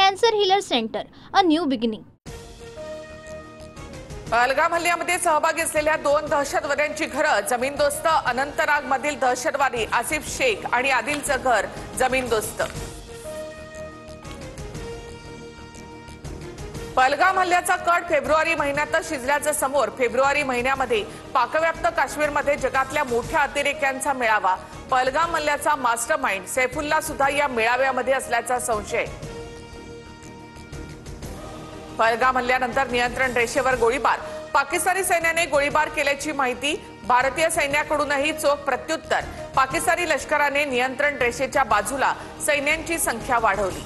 Cancer healer center, a new beginning. Pahalgam हल्ल्यामध्ये सहभागी असलेल्या 2 दहशतवाद्यांची घरं जमीनदोस्त. अनंतनागमधील दहशतवादी आसिफ शेख आणि आदिलचं घर जमीनदोस्त. पहलगाम हल्ल्याचा कट फेब्रुवारी महिन्यातच शिजल्याचं समोर. फेब्रुवारी महिन्यामध्ये पाकव्याप्त काश्मीरमध्ये जगातल्या मोठ्या अतिरेक्यांचा मेळावा. पहलगाम हल्ल्याचा मास्टरमाइंड सैफुल्ला सुद्धा या मेळाव्यामध्ये असल्याचा संशय. पहलगाम हल्ल्यानंतर नियंत्रण रेषेवर गोळीबार. पाकिस्तानी सैन्याने गोळीबार केल्याची माहिती. भारतीय सैन्याकडूनही चोख प्रत्युत्तर. पाकिस्तानी लष्कराने नियंत्रण रेषेच्या बाजूला सैन्यांची संख्या वाढवली.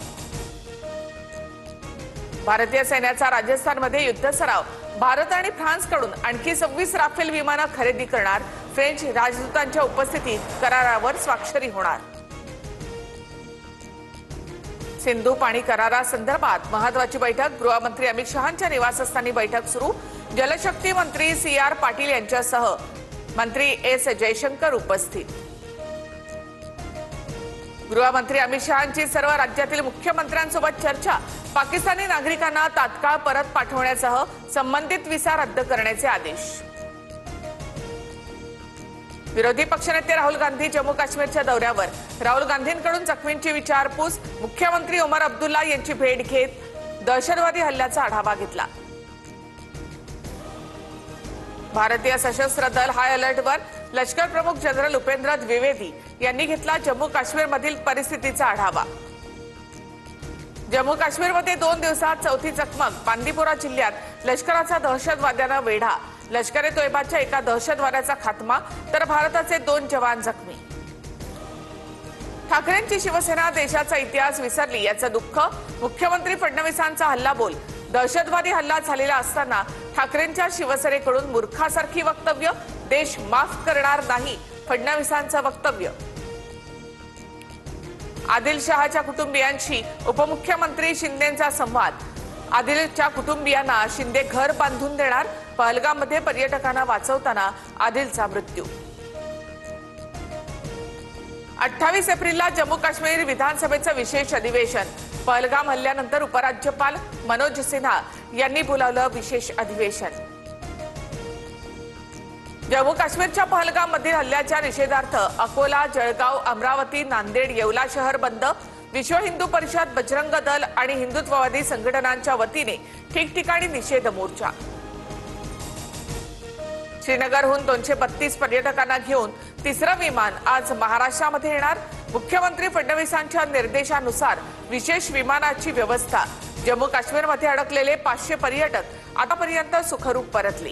भारतीय सैन्याचा राजस्थानमध्ये युद्ध सराव. भारत आणि फ्रान्सकडून आणखी 26 राफेल विमानं खरेदी करणार. फ्रेंच राजदूतांच्या उपस्थितीत करारावर स्वाक्षरी होणार. सिंधू पाणी करारासंदर्भात महत्वाची बैठक. गृहमंत्री अमित शहांच्या निवासस्थानी बैठक सुरू. जलशक्ती मंत्री CR पाटील यांच्यासह मंत्री S जयशंकर उपस्थित. गृहमंत्री अमित शहांची सर्व राज्यातील मुख्यमंत्र्यांसोबत चर्चा. पाकिस्तानी नागरिकांना तात्काळ परत पाठवण्यासह संबंधित व्हिसा रद्द करण्याचे आदेश. विरोधी पक्षनेते राहुल गांधी जम्मू काश्मीरच्या दौऱ्यावर. राहुल गांधींकडून जखमींची विचारपूस. मुख्यमंत्री उमर अब्दुल्ला यांची भेट घेत दहशतवादी हल्ल्याचा आढावा घेतला. भारतीय सशस्त्र दल हाय अलर्टवर. लष्कर प्रमुख जनरल उपेंद्र द्विवेदी यांनी घेतला जम्मू काश्मीरमधील परिस्थितीचा आढावा. जम्मू काश्मीरमध्ये 2 दिवसात चौथी चकमक. बांदीपोरा जिल्ह्यात लष्कराचा दहशतवाद्यांना वेढा. लष्कर ए तोयबाच्या एका दहशतवाद्याचा खात्मा तर भारताचे 2 जवान जखमी. ठाकरेंची शिवसेना देशाचा इतिहास विसरली याचं दुःख. मुख्यमंत्री फडणवीसांचा हल्लाबोल. दहशतवादी हल्ला झालेला असताना ठाकरेंच्या शिवसेनेकडून मूर्खासारखी वक्तव्य. देश माफ करणार नाही फडणवीसांचं वक्तव्य. आदिलशहाच्या कुटुंबियांशी उपमुख्यमंत्री शिंदेंचा संवाद. आदिलच्या कुटुंबियांना शिंदे घर बांधून देणार. पहलगाममध्ये पर्यटकांना वाचवताना आदिलचा मृत्यू. 28 एप्रिलला जम्मू काश्मीर विधानसभेचं विशेष अधिवेशन. पहलगाम हल्ल्यानंतर उपराज्यपाल मनोज सिन्हा यांनी बोलावलं विशेष अधिवेशन. जम्मू काश्मीरच्या पहलगाममधील हल्ल्याच्या निषेधार्थ अकोला, जळगाव, अमरावती, नांदेड, येवला शहर बंद. विश्व हिंदू परिषद, बजरंग दल आणि हिंदुत्ववादी संघटनांच्या वतीने ठिकठिकाणी निषेध मोर्चा. श्रीनगरहून 232 पर्यटकांना घेऊन 3रं विमान आज महाराष्ट्रामध्ये येणार. मुख्यमंत्री फडणवीसांच्या निर्देशानुसार विशेष विमानाची व्यवस्था. जम्मू काश्मीरमध्ये अडकलेले 500 पर्यटक आतापर्यंत सुखरूप परतले.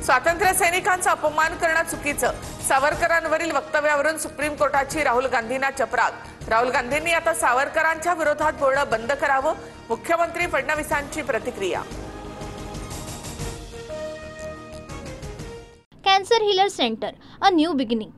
स्वातंत्र्य सैनिकांचा अपमान करणं चुकीचं. सावरकरांवरील वक्तव्यावरून सुप्रीम कोर्टाची राहुल गांधींना चपराक. राहुल गांधींनी आता सावरकरांच्या विरोधात बोलणं बंद करावं. मुख्यमंत्री फडणवीसांची प्रतिक्रिया. Cancer healer center, a new beginning.